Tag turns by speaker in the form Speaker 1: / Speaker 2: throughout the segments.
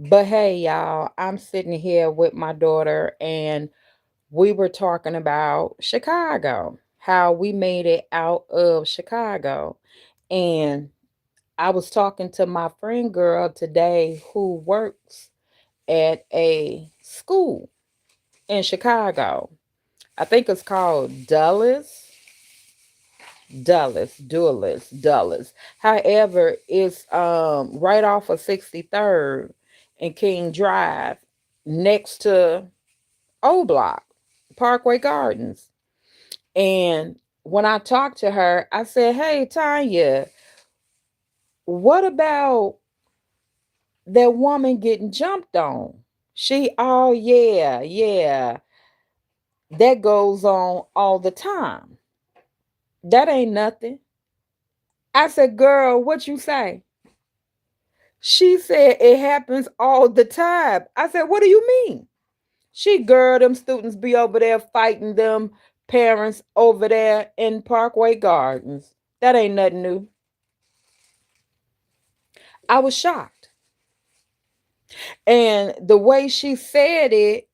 Speaker 1: But hey, y'all, I'm sitting here with my daughter, and we were talking about Chicago, how we made it out of Chicago. And I was talking to my friend girl today who works at a school in Chicago. I think it's called Dulles. However, it's right off of 63rd and King Drive next to O Block, Parkway Gardens. And when I talked to her, I said, "Hey, Tanya, what about that woman getting jumped on?" Oh, yeah, yeah, that goes on all the time. That ain't nothing. I said, "Girl, what you say?" She said, "It happens all the time." I said, "What do you mean?" Girl, them students be over there fighting them parents over there in Parkway Gardens. That ain't nothing new. I was shocked. And the way she said it,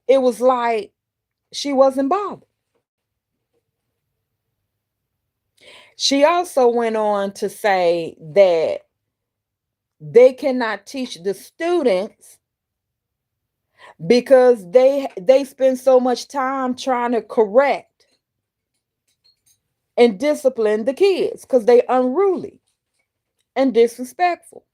Speaker 1: it was like she wasn't bothered. She also went on to say that they cannot teach the students because they spend so much time trying to correct and discipline the kids because they unruly and disrespectful.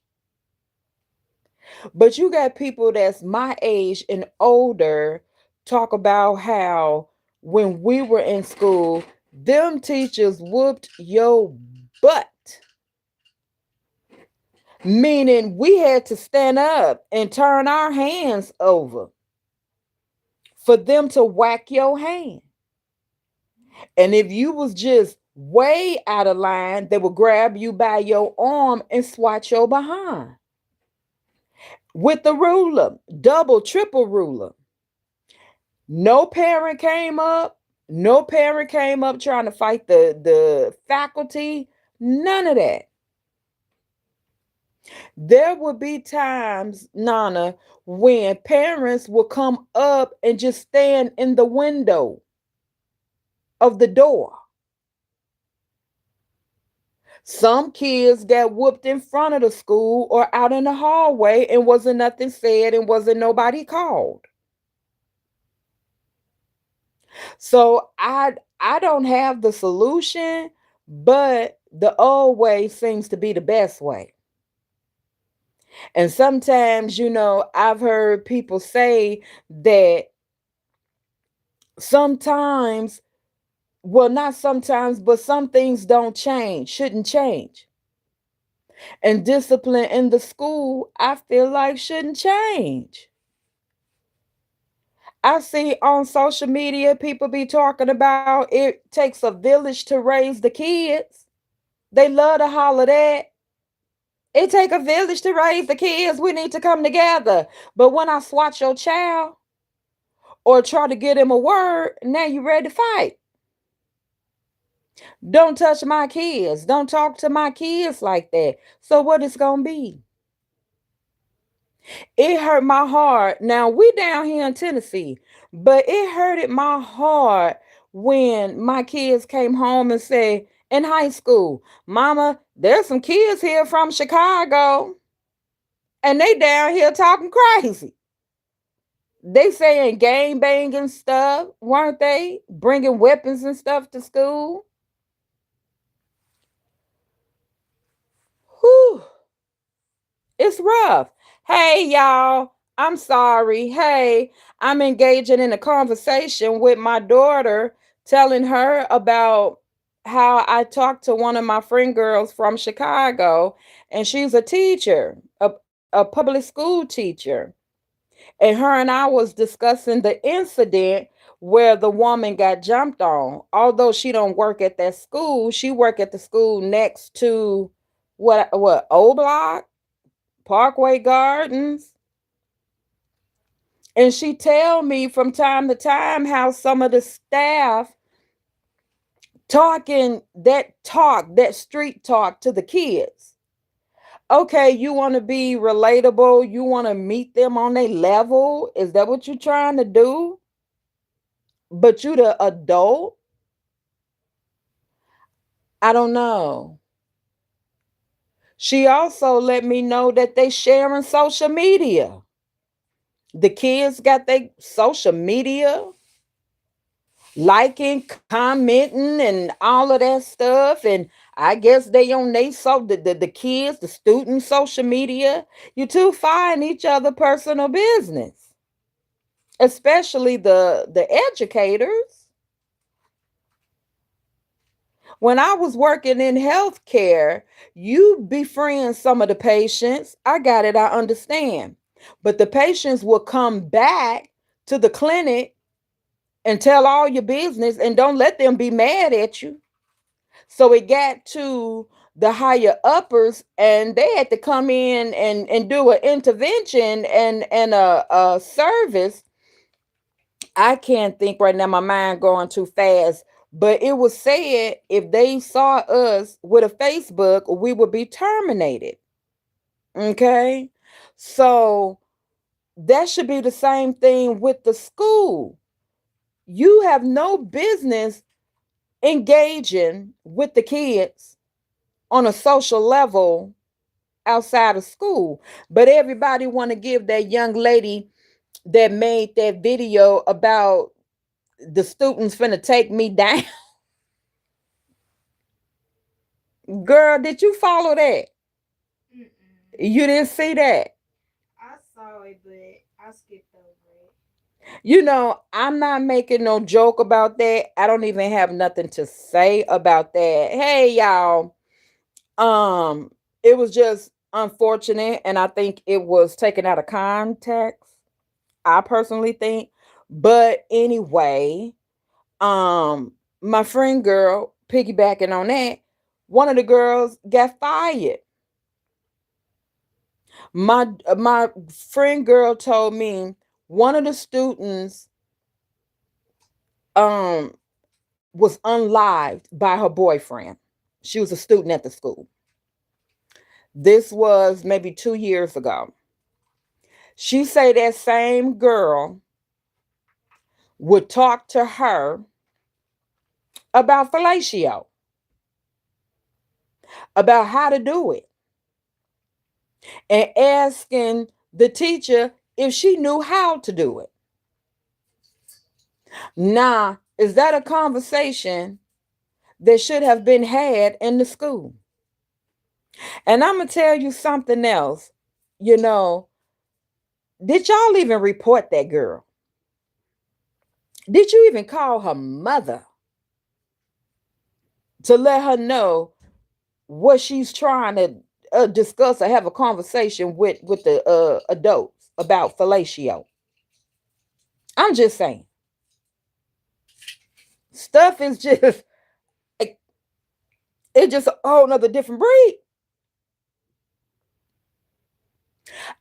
Speaker 1: But you got people that's my age and older talk about how when we were in school, them teachers whooped your butt. Meaning we had to stand up and turn our hands over for them to whack your hand. And if you was just way out of line, they would grab you by your arm and swat your behind with the ruler, double, triple ruler. No parent came up. No parent came up trying to fight the faculty. None of that. There would be times, Nana, when parents would come up and just stand in the window of the door. Some kids got whooped in front of the school or out in the hallway and wasn't nothing said and wasn't nobody called. So I don't have the solution, but the old way seems to be the best way. And sometimes, I've heard people say that sometimes, well, not sometimes, but some things don't change, shouldn't change. And discipline in the school, I feel like shouldn't change. I see on social media people be talking about it takes a village to raise the kids. They love to holler that. It take a village to raise the kids. We need to come together. But when I swat your child or try to get him a word, now you ready to fight. Don't touch my kids. Don't talk to my kids like that. So what it's gonna be? It hurt my heart. Now we down here in Tennessee, but it hurted my heart when my kids came home and said in high school, "Mama, there's some kids here from Chicago, and they down here talking crazy. They saying gang banging stuff, weren't they? Bringing weapons and stuff to school." Whew. It's rough. Hey, y'all. I'm sorry. Hey, I'm engaging in a conversation with my daughter, telling her about how I talked to one of my friend girls from Chicago, and she's a teacher, a public school teacher. And her and I was discussing the incident where the woman got jumped on. Although she don't work at that school, she work at the school next to what O Block, Parkway Gardens. And she tell me from time to time how some of the staff talking that street talk to the kids Okay, you want to be relatable, you want to meet them on their level. Is that what you're trying to do? But you the adult? I don't know. She also let me know that they sharing social media. The kids got their social media, liking, commenting, and all of that stuff. And I guess they on they the kids, the students' social media. You two find each other personal business, especially the educators. When I was working in healthcare, you befriend some of the patients. I got it, I understand. But the patients will come back to the clinic and tell all your business and don't let them be mad at you. So it got to the higher uppers and they had to come in and do an intervention and a service. I can't think right now, my mind going too fast. But it was said if they saw us with a Facebook, we would be terminated. Okay. So that should be the same thing with the school. You have no business engaging with the kids on a social level outside of school. But everybody want to give that young lady that made that video about the students finna take me down. Girl, did you follow that?
Speaker 2: Mm-mm.
Speaker 1: You didn't see that?
Speaker 2: I saw it, but I skipped over it.
Speaker 1: You know, I'm not making no joke about that. I don't even have nothing to say about that. Hey, y'all. Um, it was just unfortunate, and I think it was taken out of context. I personally think. But anyway, my friend girl, piggybacking on that, one of the girls got fired. My friend girl told me one of the students um was unlived by her boyfriend. She was a student at the school. This was maybe 2 years ago. She say that same girl would talk to her about fellatio, about how to do it, and asking the teacher if she knew how to do it. Now, is that a conversation that should have been had in the school? And I'm going to tell you something else. You know, did y'all even report that girl? Did you even call her mother to let her know what she's trying to discuss or have a conversation with the adults about fellatio? I'm just saying, stuff is just it's just a whole nother different breed.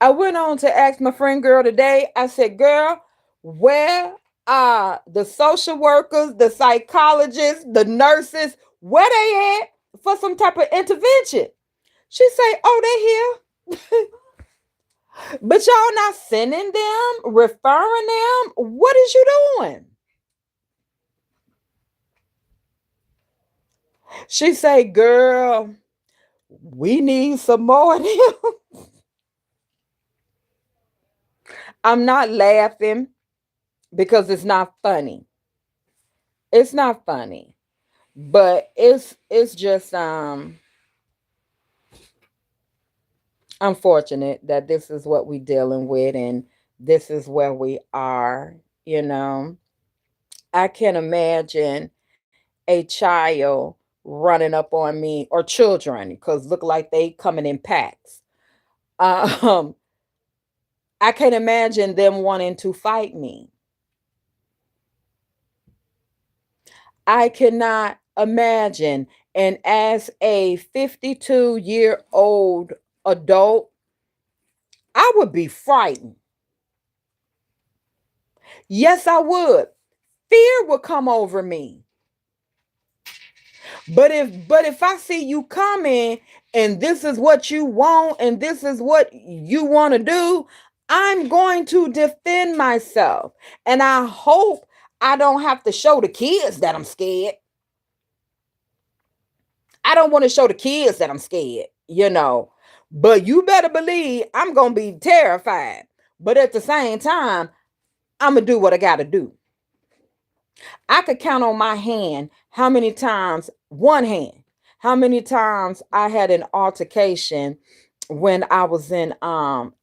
Speaker 1: I went on to ask my friend girl today. I said, "Girl, where are the social workers, the psychologists, the nurses? Where they at for some type of intervention?" She say, "Oh, they here." But y'all not sending them, referring them. What is you doing? She say, "Girl, we need some more of them." I'm not laughing because it's not funny. It's not funny, but it's just unfortunate that this is what we dealing with and this is where we are, you know. I can imagine a child running up on me or children because look like they coming in packs. Um, I can imagine them wanting to fight me. I cannot imagine. And as a 52-year-old adult, I would be frightened. Yes, I would. Fear would come over me. But if I see you coming and this is what you want and this is what you want to do, I'm going to defend myself. And I hope I don't have to show the kids that I'm scared. I don't want to show the kids that I'm scared. But you better believe I'm going to be terrified. But at the same time, I'm going to do what I got to do. I could count on my hand how many times, one hand, how many times I had an altercation when I was in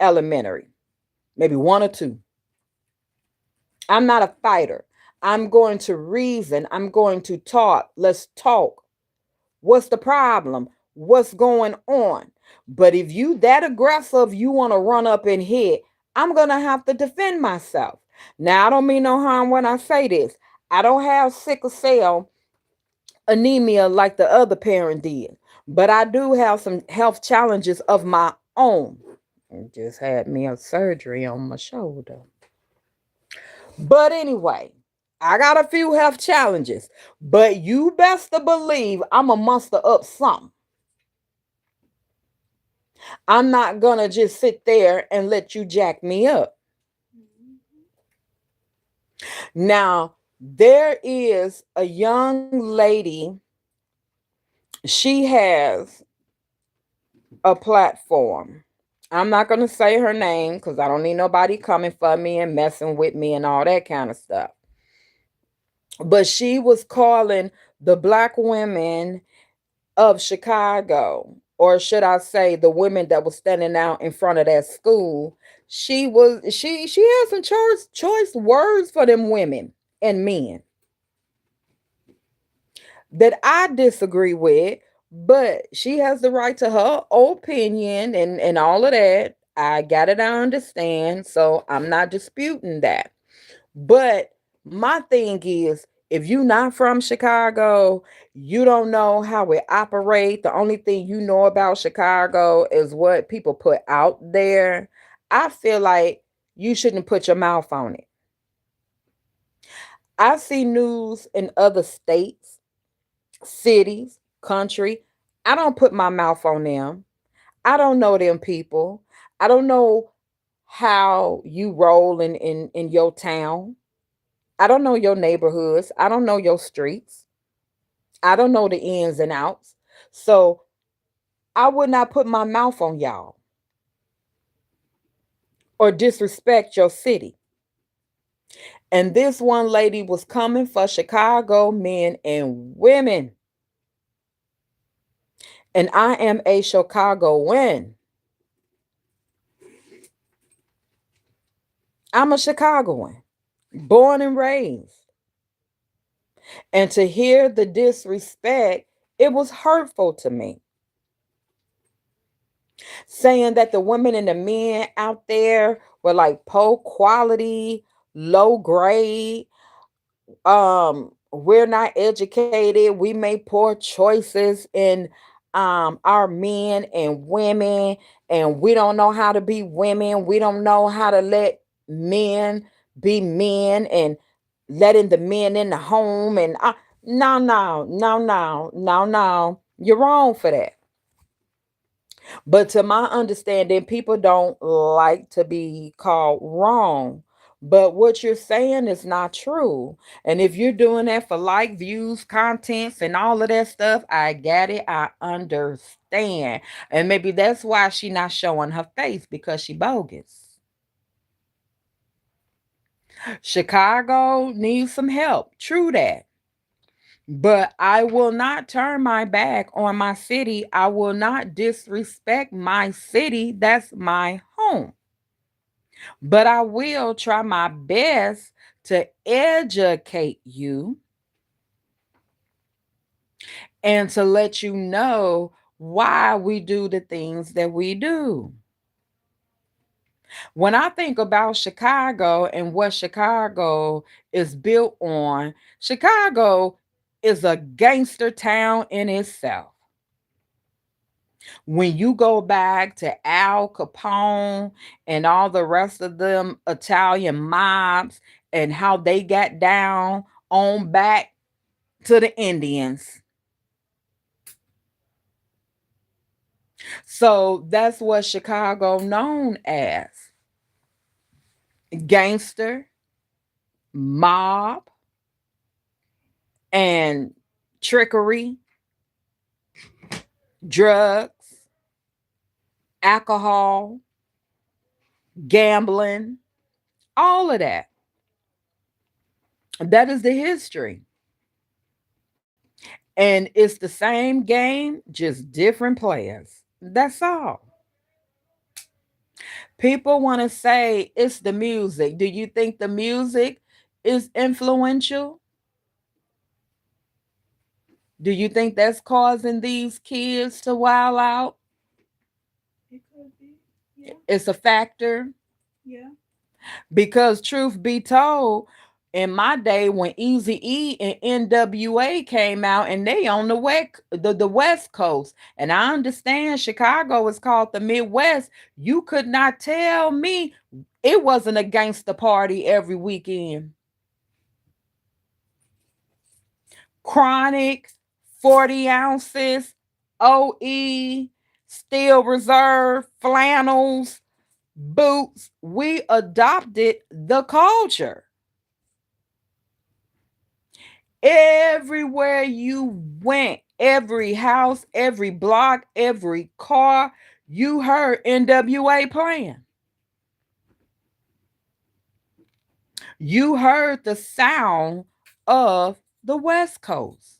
Speaker 1: elementary. Maybe one or two. I'm not a fighter. I'm going to reason. I'm going to talk. Let's talk. What's the problem? What's going on? But if you that aggressive, you want to run up and hit, I'm gonna have to defend myself. Now I don't mean no harm when I say this. I don't have sickle cell anemia like the other parent did, but I do have some health challenges of my own. I just had me a surgery on my shoulder. But anyway, I got a few health challenges, but you best to believe I'm a muster up something. I'm not gonna just sit there and let you jack me up.
Speaker 2: Mhm.
Speaker 1: Now, there is a young lady, she has a platform. I'm not gonna say her name because I don't need nobody coming for me and messing with me and all that kind of stuff. But she was calling the black women of Chicago, or should I say the women that was standing out in front of that school. She had some choice words for them women and men that I disagree with, but she has the right to her opinion and all of that. I got it, I understand. So I'm not disputing that. But my thing is, if you're not from Chicago, you don't know how it operates. The only thing you know about Chicago is what people put out there. I feel like you shouldn't put your mouth on it. I see news in other states, cities, country. I don't put my mouth on them. I don't know them people. I don't know how you roll in your town. I don't know your neighborhoods. I don't know your streets. I don't know the ins and outs. So I would not put my mouth on y'all or disrespect your city. And this one lady was coming for Chicago men and women. And I am a Chicagoan. I'm a Chicagoan, born and raised. And to hear the disrespect, it was hurtful to me. Saying that the women and the men out there were like poor quality, low grade, we're not educated, we make poor choices in our men and women, and we don't know how to be women, we don't know how to let men be men, and letting the men in the home, and no, no, no, no, no, no, you're wrong for that. But to my understanding, people don't like to be called wrong. But what you're saying is not true. And if you're doing that for like views, contents, and all of that stuff, I get it. I understand. And maybe that's why she not showing her face, because she bogus. Chicago needs some help. True that. But I will not turn my back on my city. I will not disrespect my city. That's my home. But I will try my best to educate you and to let you know why we do the things that we do. When I think about Chicago and what Chicago is built on, Chicago is a gangster town in itself. When you go back to Al Capone and all the rest of them Italian mobs and how they got down on back to the Indians, So that's what Chicago known as gangster, mob, and trickery, drugs, alcohol, gambling, all of that. That is the history. And it's the same game, just different players. That's all. People want to say it's the music. Do you think the music is influential? Do you think that's causing these kids to wild out?
Speaker 2: It could be. Yeah.
Speaker 1: It's a factor.
Speaker 2: Yeah.
Speaker 1: Because truth be told, in my day when Easy E and NWA came out and they on the West Coast, and I understand Chicago is called the Midwest, you could not tell me it wasn't a gangster party every weekend. Chronic, 40 ounces, OE, Steel Reserve, flannels, boots. We adopted the culture. Everywhere you went, every house, every block, every car, you heard NWA playing. You heard the sound of the West Coast.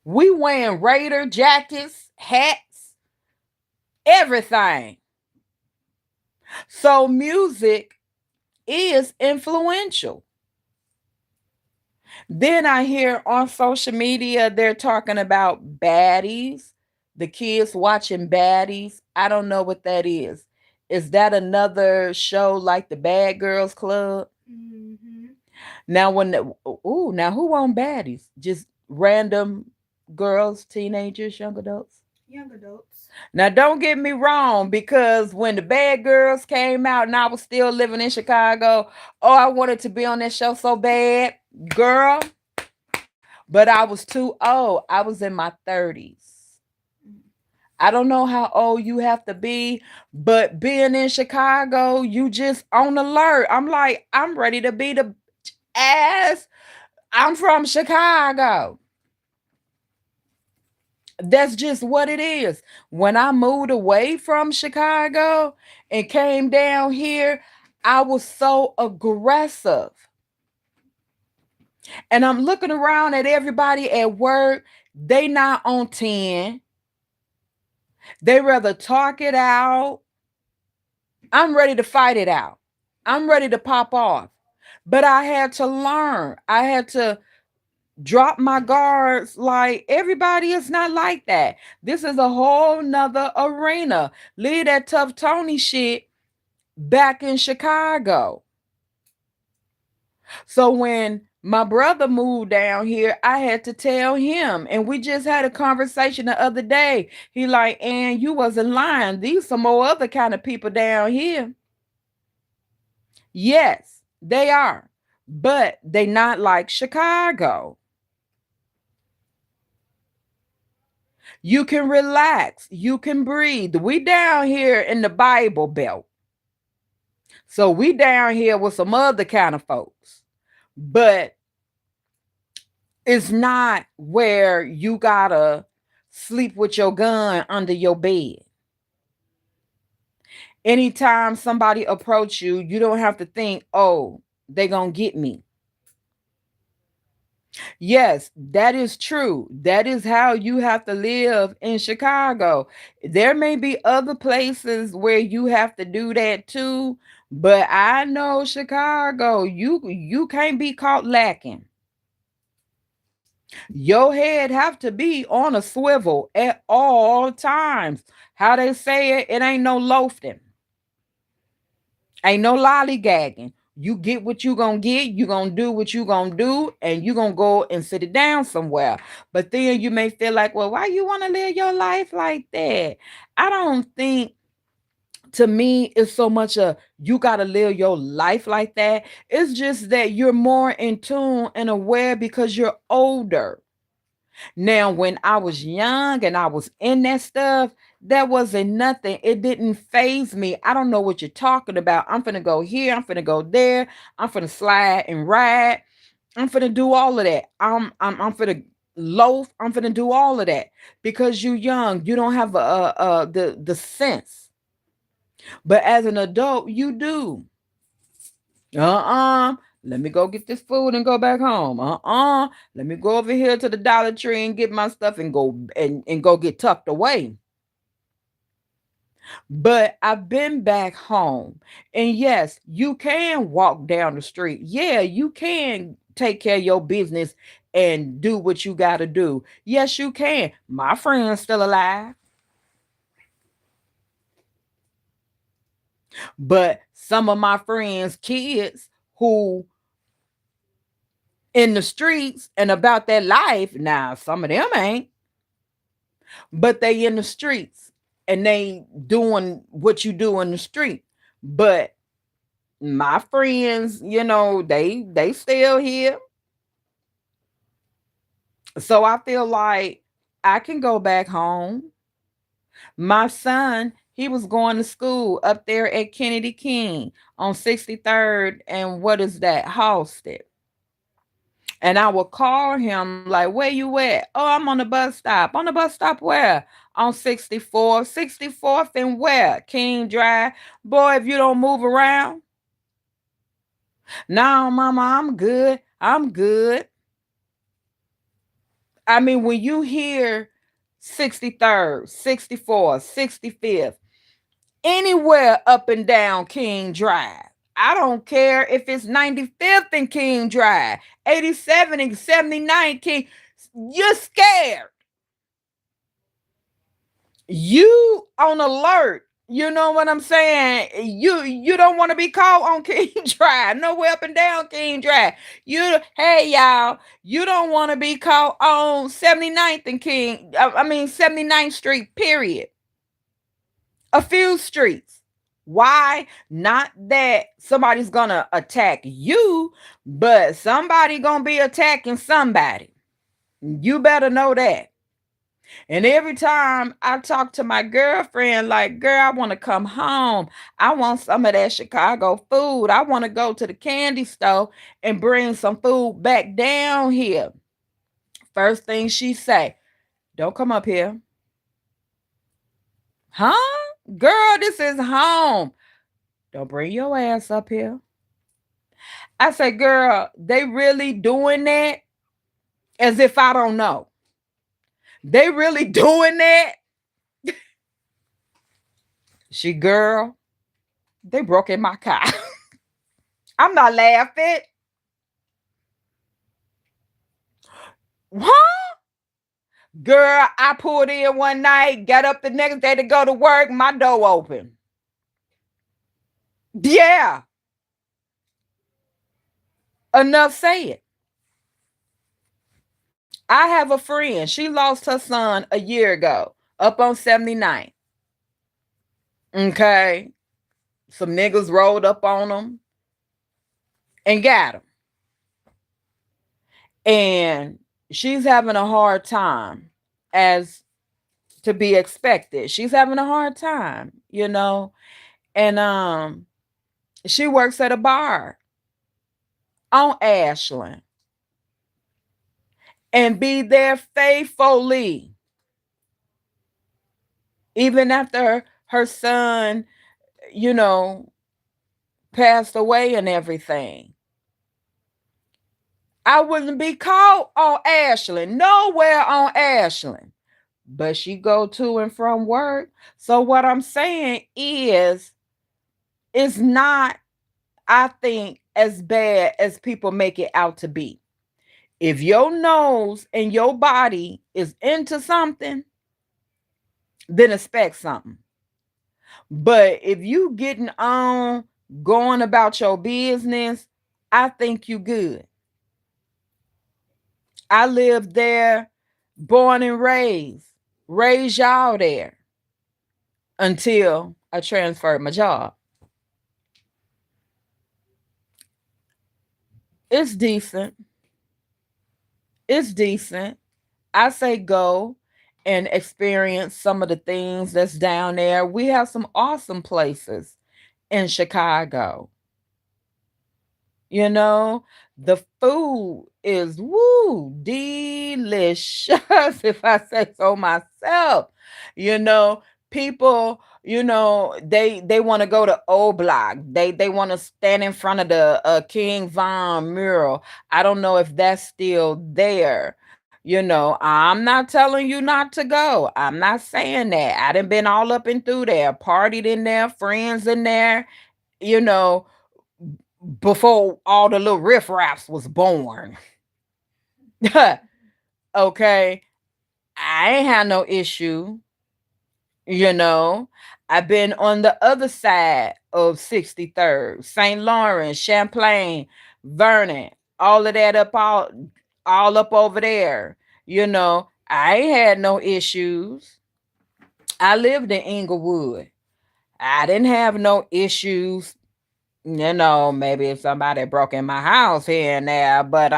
Speaker 1: We wearing Raider jackets, hats, everything. So music is influential. Then I hear on social media they're talking about baddies, the kids watching baddies. I don't know what that is. Is that another show like the Bad Girls Club?
Speaker 2: Mm-hmm.
Speaker 1: Now when the ooh, now who on baddies? Just random girls, teenagers, young adults?
Speaker 2: Young adults.
Speaker 1: Now don't get me wrong, because when the Bad Girls came out and I was still living in Chicago, oh, I wanted to be on that show so bad. Girl, but I was too old. I was in my 30s.
Speaker 2: Mm.
Speaker 1: I don't know how old you have to be, but being in Chicago, you just on alert. I'm like, I'm ready to be the ass. I'm from Chicago. That's just what it is. When I moved away from Chicago and came down here, I was so aggressive. And I'm looking around at everybody at work. They not on 10. They rather talk it out. I'm ready to fight it out. I'm ready to pop off. But I had to learn. I had to drop my guards. Like everybody is not like that. This is a whole nother arena. Leave that tough Tony shit back in Chicago. So when my brother moved down here, I had to tell him, and we just had a conversation the other day. He like, and you wasn't lying. These some more other kind of people down here. Yes, they are, but they not like Chicago. You can relax, you can breathe. We down here in the Bible Belt, so we down here with some other kind of folks, but it's not where you gotta sleep with your gun under your bed. Anytime somebody approach you, you don't have to think, oh, they gonna get me. Yes, that is true. That is how you have to live in Chicago. There may be other places where you have to do that too, but I know Chicago, you can't be caught lacking. Your head have to be on a swivel at all times. How they say it, it ain't no loafing. Ain't no lollygagging. You get what you gonna get, you gonna do what you gonna do, and you gonna go and sit it down somewhere. But then you may feel like, well, why you want to live your life like that? I don't think, to me, it's so much a you gotta live your life like that. It's just that you're more in tune and aware because you're older. Now, when I was young and I was in that stuff, that wasn't nothing. It didn't phase me. I don't know what you're talking about. I'm finna go here. I'm finna go there. I'm finna slide and ride. I'm finna do all of that. I'm finna loaf. I'm finna do all of that because you young. You don't have the sense. But as an adult, you do. Let me go get this food and go back home. Let me go over here to the Dollar Tree and get my stuff and go and go get tucked away. But I've been back home. And yes, you can walk down the street. Yeah, you can take care of your business and do what you got to do. Yes, you can. My friend's still alive. But some of my friends' kids who in the streets and about their life. Now, some of them ain't, but they in the streets and they doing what you do in the street. But my friends, they still here. So I feel like I can go back home. My son, he was going to school up there at Kennedy King on 63rd and what is that? Halsted. And I would call him like, where you at? Oh, I'm on the bus stop. On the bus stop where? On 64th. 64th and where? King Drive. Boy, if you don't move around. No, mama, I'm good. I'm good. I mean, when you hear 63rd, 64th, 65th, anywhere up and down King Drive. I don't care if it's 95th and King Drive, 87 and 79 King. You're scared. You on alert. You know what I'm saying? You don't want to be caught on King Drive. Nowhere up and down King Drive. Hey y'all, you don't want to be caught on 79th and King. I mean 79th Street, period. A few streets. Why? Not that somebody's gonna attack you, but somebody gonna be attacking somebody. You better know that. And every time I talk to my girlfriend, like, girl, I want to come home. I want some of that Chicago food. I want to go to the candy store and bring some food back down here. First thing she say, don't come up here. Huh? Girl, this is home. Don't bring your ass up here. I say, girl, they really doing that as if I don't know. They really doing that. Girl, they broke in my car. I'm not laughing. Huh? Girl, I pulled in one night, got up the next day to go to work, my door open. Yeah, enough said. I have a friend. She lost her son a year ago up on 79. Okay. Some niggas rolled up on him and got him. And she's having a hard time, as to be expected. She's having a hard time. And she works at a bar on Ashland and be there faithfully even after her son, you know, passed away and everything. I wouldn't be caught on Ashland, nowhere on Ashland. But she go to and from work. So what I'm saying is, it's not, I think, as bad as people make it out to be. If your nose and your body is into something, then expect something. But if you getting on, going about your business, I think you good. I lived there, born and raised y'all there until I transferred my job. It's decent. It's decent. I say go and experience some of the things that's down there. We have some awesome places in Chicago. You know, the food is woo delicious if I say so myself. You know, people, they want to go to O Block. They want to stand in front of the King Von mural. I don't know if that's still there. I'm not telling you not to go. I'm not saying that. I done been all up and through there, partied in there, friends in there, you know, before all the little riffraffs was born. Okay. I ain't had no issue, you know. I've been on the other side of 63rd, St. Lawrence, Champlain, Vernon, all of that all up over there. I ain't had no issues. I lived in Inglewood. I didn't have no issues. Maybe if somebody broke in my house here and there, but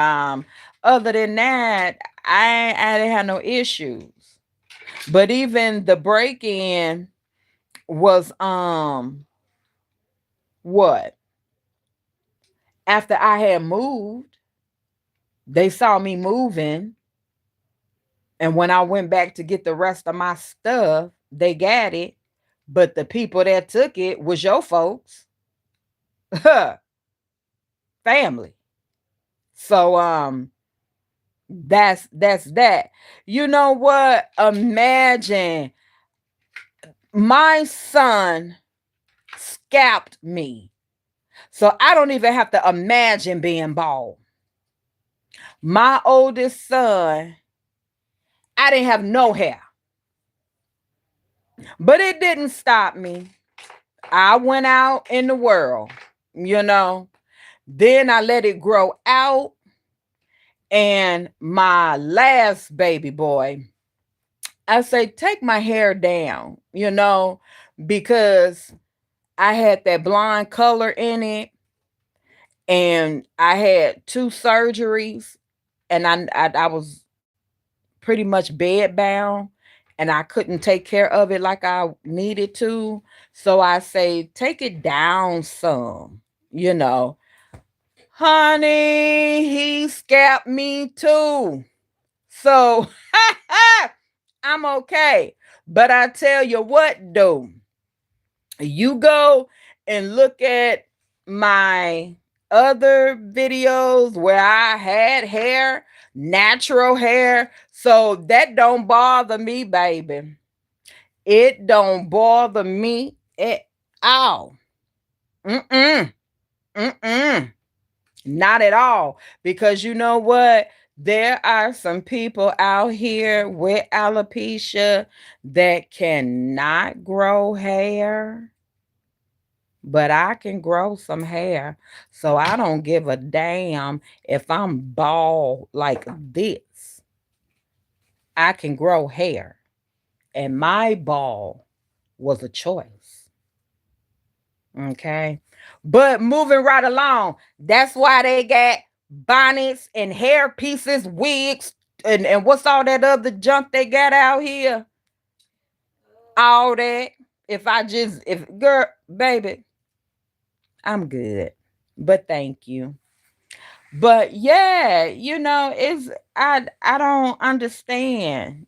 Speaker 1: other than that, I didn't have no issues. But even the break in was what? After I had moved, they saw me moving, and when I went back to get the rest of my stuff, they got it. But the people that took it was your folks, family. So that's that. You know what? Imagine my son scalped me. So I don't even have to imagine being bald. My oldest son, I didn't have no hair. But it didn't stop me. I went out in the world, you know. Then I let it grow out. And my last baby boy, I say, take my hair down, because I had that blonde color in it, and I had two surgeries, and I was pretty much bed bound, and I couldn't take care of it like I needed to. So I say, take it down some, you know. Honey, he scalped me too. So I'm okay. But I tell you what, though, you go and look at my other videos where I had hair, natural hair. So that don't bother me, baby. It don't bother me at all. Mm-mm. Mm-mm. Not at all. Because you know what? There are some people out here with alopecia that cannot grow hair, but I can grow some hair. So I don't give a damn if I'm bald like this. I can grow hair. And my bald was a choice. Okay. But moving right along, that's why they got bonnets and hair pieces, wigs, and what's all that other junk they got out here? All that. If girl, baby, I'm good. But thank you. But yeah, it's I don't understand,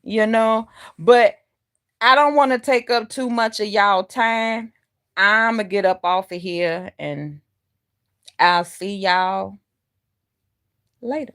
Speaker 1: but I don't want to take up too much of y'all time. I'ma get up off of here and I'll see y'all later.